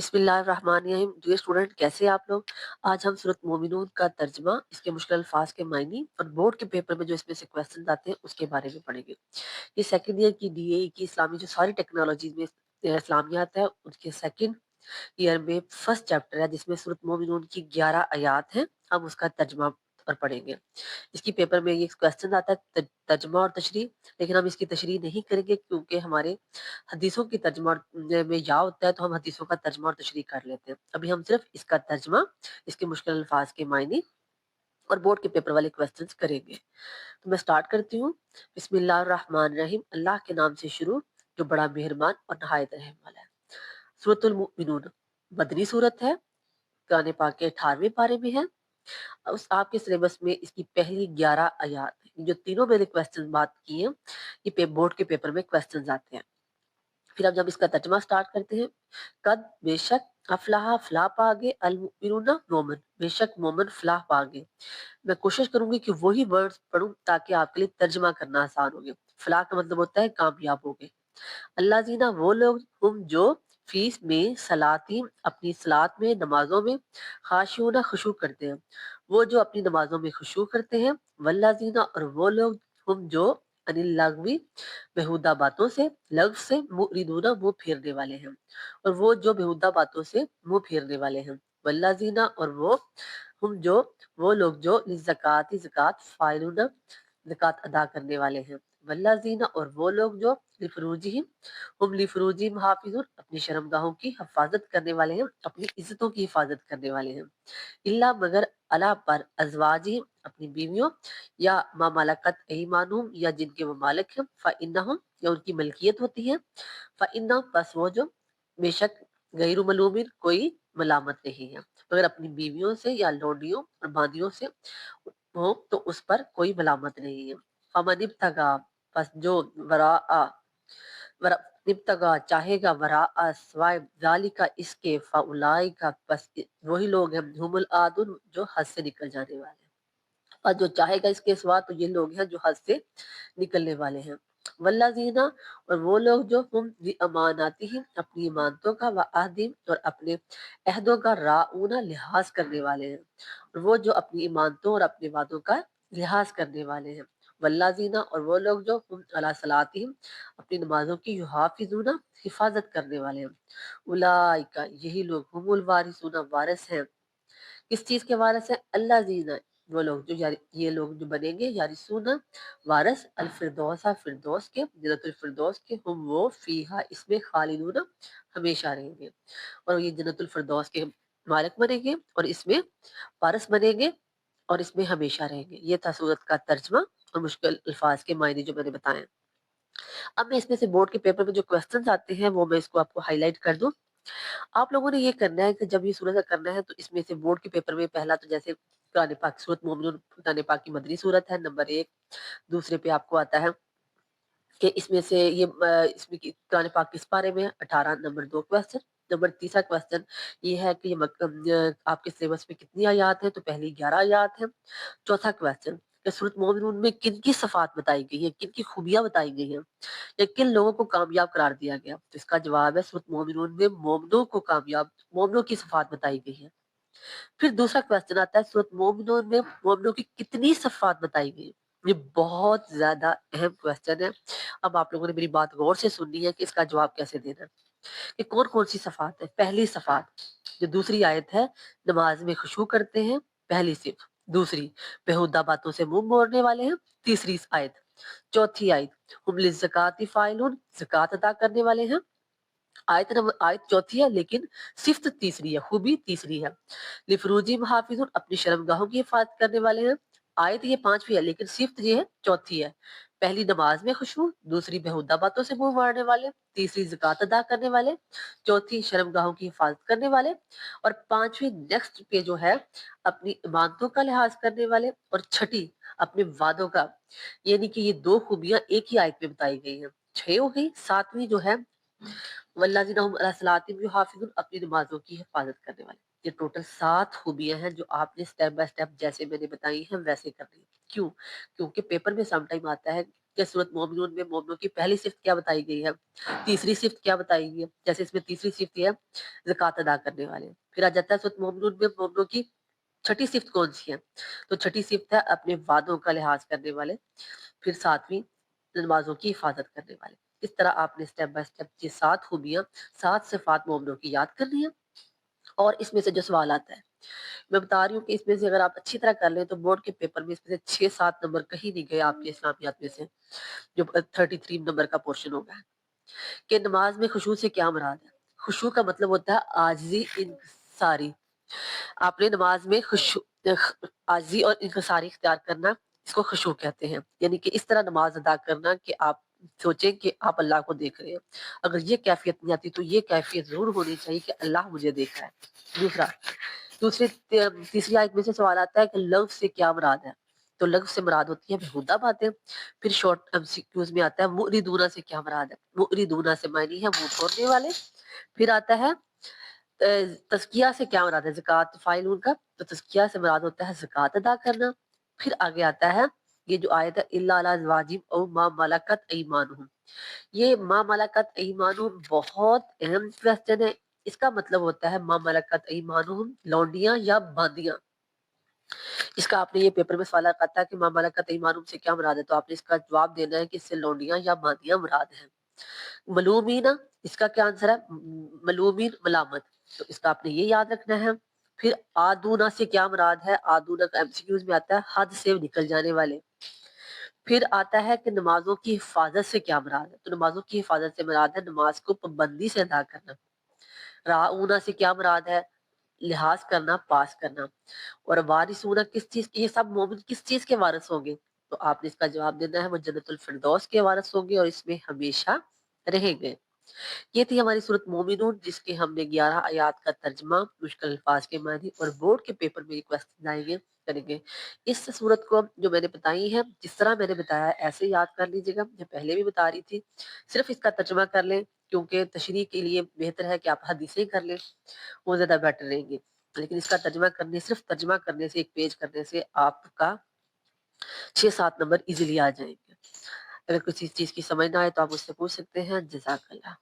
बिस्मिल्लाहिर्रहमानिर्रहीम। Dear student, कैसे हैं आप लोग। आज हम सूरत मोमिनून का तर्जमा, इसके मुश्किल अल्फाज के मायने और बोर्ड के पेपर में जो इसमें से क्वेश्चन आते हैं उसके बारे में पढ़ेंगे। ये सेकंड ईयर की डीए की इस्लामी जो सारी टेक्नोलॉजीज में इस्लामियात है उसके सेकंड ईयर में फर्स्ट चैप्टर है जिसमें सूरत मोमिनून की 11 आयात हैं। हम उसका तर्जमा और पढ़ेंगे। इसकी पेपर में ये क्वेश्चन आता है तर्जमा और तशरीह, लेकिन हम इसकी तशरीह नहीं करेंगे क्योंकि हमारे हदीसों की तर्जमा में या होता है तो हम हदीसों का तर्जमा और तशरीह कर लेते हैं। अभी हम सिर्फ इसका तर्जमा, इसके मुश्किल अल्फाज के मायने और बोर्ड के पेपर वाले क्वेश्चंस करेंगे। तो मैं स्टार्ट करती हूँ। बिस्मिल्लाहिर्रहमानिर्रहीम। अल्लाह के नाम से शुरू जो बड़ा मेहरबान और नहायत रहम वाला है। सूरतुल मुमिनून मदनी सूरत है। कुरान पाक के 18वें पारे में है। उस आपके सिलेबस में इसकी पहली 11 आयात है। जो तीनों मैंने क्वेश्चन बात किए हैं ये बोर्ड के पेपर में क्वेश्चन आते हैं। फिर अब जब इसका तर्जमा स्टार्ट करते हैं। कद बेशक अफलाह फलाह पागे अलमुमिनूना मोमन, बेशक मोमन फलाह पागे। मैं कोशिश करूंगी कि वही वर्ड्स पढूं ताकि आपके लिए तर्जमा करना आसान हो गया। फलाह का मतलब होता है कामयाब हो गए। अल्लाह जीना वो लोग हम जो फीस में सलाती अपनी सलात में नमाजों में खाशियूना खुशू करते हैं, वो जो अपनी नमाजों में खुशू करते हैं। वल्ला जीना और वो लोग हम जो अनिल लगवी बेहुदा बातों से लग से मुरीदूना मुंह फेरने वाले हैं, और वो जो बेहुदा बातों से मुंह फेरने वाले हैं। वल्ला जीना और वो हम जो वो लोग जो ज़काती ज़कात फाइलूना ज़कात अदा करने वाले हैं। वल्लाजीना और वो लोग जो लिफरूजिहिम हम लिफरूजिहिम हाफिजुन अपनी शर्मगाहों की हिफाजत करने वाले हैं, अपनी इज्जतों की हिफाजत करने वाले हैं। इल्ला मगर अला पर अजवाजिहिम अपनी बीवियों या मा मलकत ऐमानुहुम या जिनके वो मालिक हैं, फ़इन्नहुम या उनकी मलकियत होती है, फ़इन्नहुम बस वो जो बेशक गैरु मलूमिन कोई मलामत नहीं है। मगर अपनी बीवियों से या लोडियों और बांदियों से हो तो उस पर कोई मलामत नहीं है। फमन इब्तगा बस जो वरा वरा इब्तगा चाहेगा वरा अस्वाय जालिका इसके फाउलाई का बस वही लोग हैं हुमुल आदुन जो हद से निकल जाने वाले हैं। और जो चाहेगा इसके सिवा तो ये लोग हैं जो हद से निकलने वाले हैं। वल्लाजीना और वो लोग जो हम अमानाती ही अपनी इमानतों का व अहदीम और अपने अहदों का राऊना लिहाज करने वाले हैं, और वो जो अपनी इमानतों और अपने वादों का लिहाज करने वाले हैं। वल्लाजीना और वो लोग जो हम अला सलातिहिम अपनी नमाजों की युहाफिजूना हिफाजत करने वाले हैं। उलाइका यही लोग हुमुल वारिसूना वारिस हैं। किस चीज के वारिस है। अल्लाह जीना वो लोग जो ये लोग जो बनेंगे यारिसूना वारिस अल फिरदौसा फिरदौस के जन्नतुल फिरदौस के हम वो फीहा इसमें खालिदूना हमेशा रहेंगे, और ये जन्नतुल फिरदौस के मालिक बनेंगे और इसमें वारिस बनेंगे और इसमें हमेशा रहेंगे। ये था सूरत का तर्जमा और मुश्किल अल्फाज के मायने जो मैंने बताए। अब मैं इसमें से बोर्ड के पेपर में जो क्वेश्चंस आते हैं वो मैं इसको आपको हाईलाइट कर दूं। आप लोगों ने ये करना है कि जब ये सूरत का करना है तो इसमें से बोर्ड के पेपर में पहला तो जैसे कुरान पाक सूरत मोमिनून कुरान पाक की मदनी सूरत है नंबर 1। दूसरे पे आपको आता है कि इसमें से ये इसमें कुरान पाक किस बारे में है 18 नंबर 2 क्वेश्चन। नंबर तीसरा क्वेश्चन ये है कि आपके सिलेबस में कितनी आयात है, तो पहली 11 आयात है। चौथा क्वेश्चन कि सूरत मोमिनून में किन की सफात बताई गई है, किन की खूबियां बताई गई हैं या किन लोगों को कामयाब करार दिया गया, तो इसका जवाब है सूरत मोमिनून में मोमिनों को कामयाब मोमिनों की सफात बताई गई है। फिर दूसरा क्वेश्चन आता है सूरत मोमिनून में मोमिनों की कितनी सफात बताई गई है। ये बहुत ज्यादा अहम क्वेश्चन है। अब आप लोगों ने मेरी बात गौर से सुननी है कि इसका जवाब कैसे देना है कि कौन कौन सी सफात है। पहली सफात जो दूसरी आयत है, नमाज में खुशू करते हैं, पहली सिर्फ। दूसरी बेहुदा बातों से मुंह मोड़ने वाले हैं, तीसरी आयत। चौथी आयत हम लिज़्ज़काति फाइलून ज़कात अदा करने वाले हैं। आयत चौथी है लेकिन सिफ्त तीसरी है, खूबी तीसरी है। लिफरूजी हाफिजुन अपनी शर्मगाहों की हिफाजत करने वाले हैं। आयत ये पांचवी है लेकिन सिफ्त ये है चौथी है। पहली नमाज में खुशू, दूसरी बेहुदा बातों से मुंह मारने वाले, तीसरी ज़कात अदा करने वाले, चौथी शर्मगाहों की हिफाजत करने वाले, और पांचवी नेक्स्ट पे जो है अपनी इमानतों का लिहाज करने वाले, और छठी अपने वादों का। यानी कि ये दो खूबियां एक ही आयत में बताई गई हैं। छह हो गई। सातवीं जो है वल्लाज़ीना हुम अला सलातिहिम युहाफ़िज़ून अपनी नमाजों की हिफाजत करने वाले। ये टोटल 7 खूबियां हैं जो आपने स्टेप बाय स्टेप जैसे मैंने बताई हैं वैसे करनी है। क्यों? क्योंकि पेपर में सम टाइम आता है کہ सूरत मोमिनून में मोमिनों की पहली सिफ़्त क्या बताई गई है, तीसरी सिफ़्त क्या बताई गई है। जैसे इसमें तीसरी सिफ़्त ये है ज़कात अदा करने वाले। फिर आ जाता है सूरत मोमिनून में मोमिनों की छठी सिफ़्त कौन-सी है? तो छठी सिफ़्त है अपने वादों का लिहाज़ करने वाले। फिर सातवीं नमाज़ों की हिफ़ाज़त करने वाले। इस तरह आपने स्टेप बाय स्टेप ये 7 खूबियाँ, 7 सिफ़ात मोमिनों की याद करनी है और इसमें से जो सवाल आता है मैं बता रही हूँ कि इसमें से अगर आप अच्छी तरह कर लें तो बोर्ड के पेपर में इसमें से 6-7 नंबर कहीं नहीं गए आपके इस्लामियात में से, जो 33 नंबर का पोर्शन होगा कि नमाज में खुशू से क्या मुराद है। खुशू का मतलब होता है आजिज़ी इंकिसारी। आपने नमाज में आजिज़ी और इंकिसारी इख्तियार करना, इसको खुशू कहते हैं। यानी कि इस तरह नमाज अदा करना कि आप सोचें कि आप अल्लाह को देख रहे हैं। अगर ये कैफियत नहीं आती तो ये कैफियत ज़रूर होनी चाहिए कि अल्लाह मुझे देख रहा है। दूसरा तीसरी आयत में से सवाल आता है कि लफ्ज़ से क्या मुराद है? तो लफ्ज़ से मुराद होती है बेहुदा बातें। फिर शॉर्ट एमसीक्यूज़ में आता है मुअरिदूना से क्या मुराद है? मुअरिदूना से मायने है मुँह छोड़ने वाले। फिर आता है तज़किया से क्या मुराद है? ज़कात फ़ाइलून का, तो तज़किया से मुराद होता है ज़कात अदा करना। फिर आगे आता है ये जो आयत है इल्ला अला अज़वाजिहिम औ मा मलकत अयमानुहुम। ये मा मलकत अयमानुहुम बहुत अहम क्वेश्चन है। इसका मतलब होता है मा मलकत अयमानुहुम लौंडियाँ या बांदियाँ। इसका आपने ये पेपर में सवाल आता था कि मा मलकत अयमानुहुम से क्या मुराद है? तो आपने इसका जवाब देना है कि इससे लौंडियाँ या बांदियाँ मुराद हैं। मलूमीना इसका क्या आंसर है? मलूमीन मलामत। तो इसका आपने ये याद रखना है। फिर आदूना से क्या मुराद है? आदूना का एमसीक्यूज़ में आता है हद से निकल जाने वाले। फिर आता है कि नमाज़ों की हिफाज़त से क्या मुराद है? तो नमाज़ों की हिफाज़त से मुराद है नमाज को पाबंदी से अदा करना। राऊना से क्या मुराद है? लिहाज करना, पास करना। और वारिसूना किस चीज़ के, ये सब मोमिन किस चीज़ के वारिस होंगे? तो आपने इसका जवाब देना है वो जन्नतुल फिरदौस के वारिस होंगे और इसमें हमेशा रहेंगे। ये थी हमारी सूरत मोमिनून जिसके हमने 11 आयात का तर्जमा, मुश्किल अल्फाज के मानी और बोर्ड के पेपर में ये क्वेश्चन आएंगे करेंगे। इस सूरत को जो मैंने बताई है जिस तरह मैंने बताया ऐसे याद कर लीजिएगा, मैं पहले भी बता रही थी। सिर्फ इसका तर्जमा कर लें क्योंकि तशरीह के लिए बेहतर है कि आप हदीसें कर लें, वो ज़्यादा बेटर रहेंगे। लेकिन इसका तर्जमा करने सिर्फ तर्जमा करने से, एक पेज करने से आपका 6-7 नंबर ईज़िली आ जाएँगे। अगर किसी चीज़ की समझ ना आए तो आप मुझसे पूछ सकते हैं। जज़ाकल्लाह।